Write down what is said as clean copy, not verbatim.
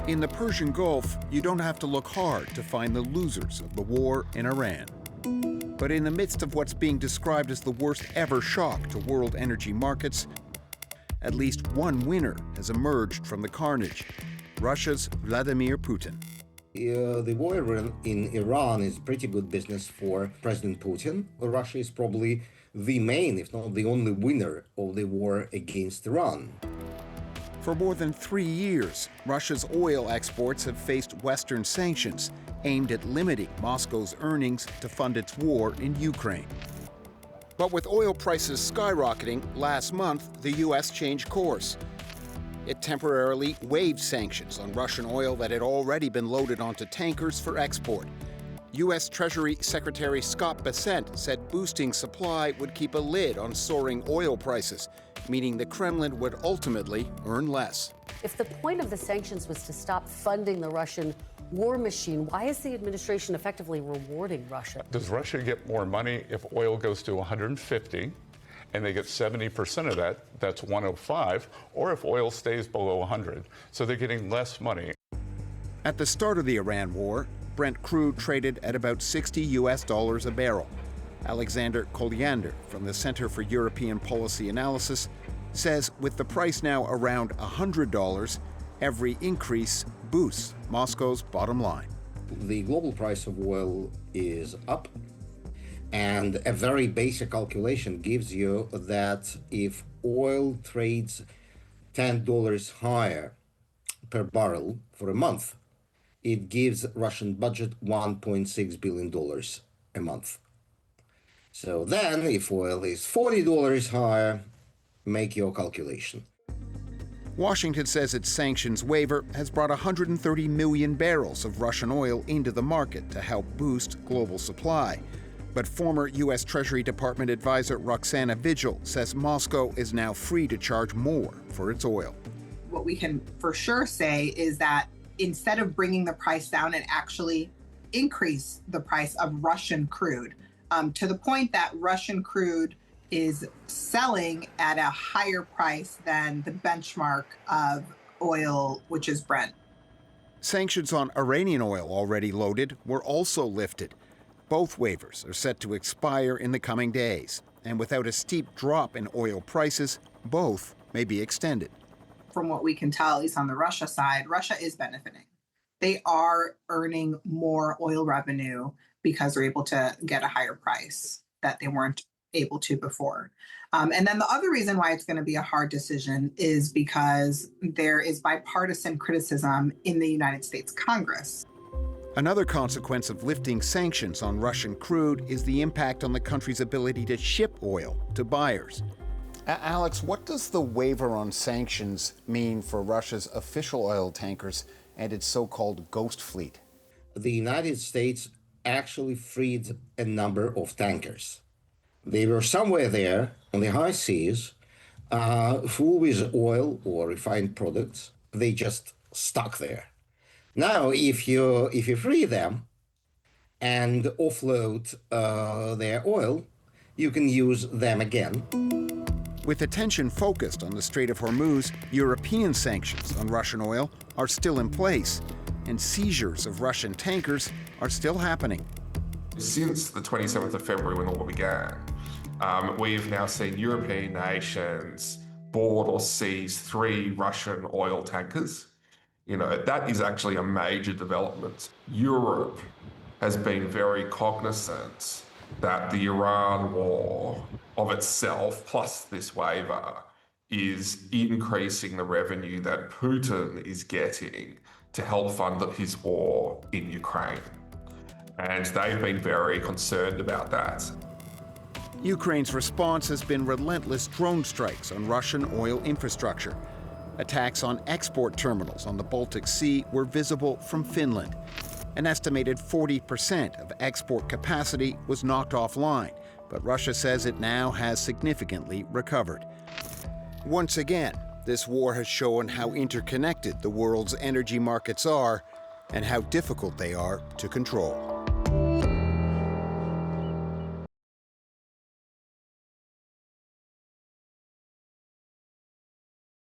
In the Persian Gulf, you don't have to look hard to find the losers of the war in Iran. But in the midst of what's being described as the worst ever shock to world energy markets, at least one winner has emerged from the carnage: Russia's Vladimir Putin. The war in Iran is pretty good business for President Putin. Russia is probably the main, if not the only winner of the war against Iran. For more than 3 years, Russia's oil exports have faced Western sanctions aimed at limiting Moscow's earnings to fund its war in Ukraine. But with oil prices skyrocketing, last month, the U.S. changed course. It temporarily waived sanctions on Russian oil that had already been loaded onto tankers for export. U.S. Treasury Secretary Scott Bessent said boosting supply would keep a lid on soaring oil prices, meaning the Kremlin would ultimately earn less. If the point of the sanctions was to stop funding the Russian war machine, why is the administration effectively rewarding Russia? Does Russia get more money if oil goes to 150 and they get 70% of that, that's 105, or if oil stays below 100? So they're getting less money. At the start of the Iran war, Brent crude traded at about $60 a barrel. Alexander Kolyandr from the Center for European Policy Analysis says with the price now around $100, every increase boosts Moscow's bottom line. The global price of oil is up, and a very basic calculation gives you that if oil trades $10 higher per barrel for a month, it gives Russian budget $1.6 billion a month. So then, if oil is $40 higher, make your calculation. Washington says its sanctions waiver has brought 130 million barrels of Russian oil into the market to help boost global supply. But former U.S. Treasury Department advisor Roxana Vigil says Moscow is now free to charge more for its oil. What we can for sure say is that instead of bringing the price down, and actually increase the price of Russian crude to the point that Russian crude is selling at a higher price than the benchmark of oil, which is Brent. Sanctions on Iranian oil already loaded were also lifted. Both waivers are set to expire in the coming days, and without a steep drop in oil prices, both may be extended. From what we can tell, at least on the Russia side, Russia is benefiting. They are earning more oil revenue because they're able to get a higher price that they weren't able to before. And then the other reason why it's going to be a hard decision is because there is bipartisan criticism in the United States Congress. Another consequence of lifting sanctions on Russian crude is the impact on the country's ability to ship oil to buyers. Alex, what does the waiver on sanctions mean for Russia's official oil tankers and its so-called ghost fleet? The United States actually freed a number of tankers. They were somewhere there on the high seas, full with oil or refined products. They just stuck there. Now, if you free them and offload their oil, you can use them again. With attention focused on the Strait of Hormuz, European sanctions on Russian oil are still in place, and seizures of Russian tankers are still happening. Since the 27th of February when the war began, we've now seen European nations board or seize 3 Russian oil tankers. You know, that is actually a major development. Europe has been very cognizant that the Iran war of itself, plus this waiver, is increasing the revenue that Putin is getting to help fund his war in Ukraine. And they've been very concerned about that. Ukraine's response has been relentless drone strikes on Russian oil infrastructure. Attacks on export terminals on the Baltic Sea were visible from Finland. An estimated 40% of export capacity was knocked offline, but Russia says it now has significantly recovered. Once again, this war has shown how interconnected the world's energy markets are and how difficult they are to control.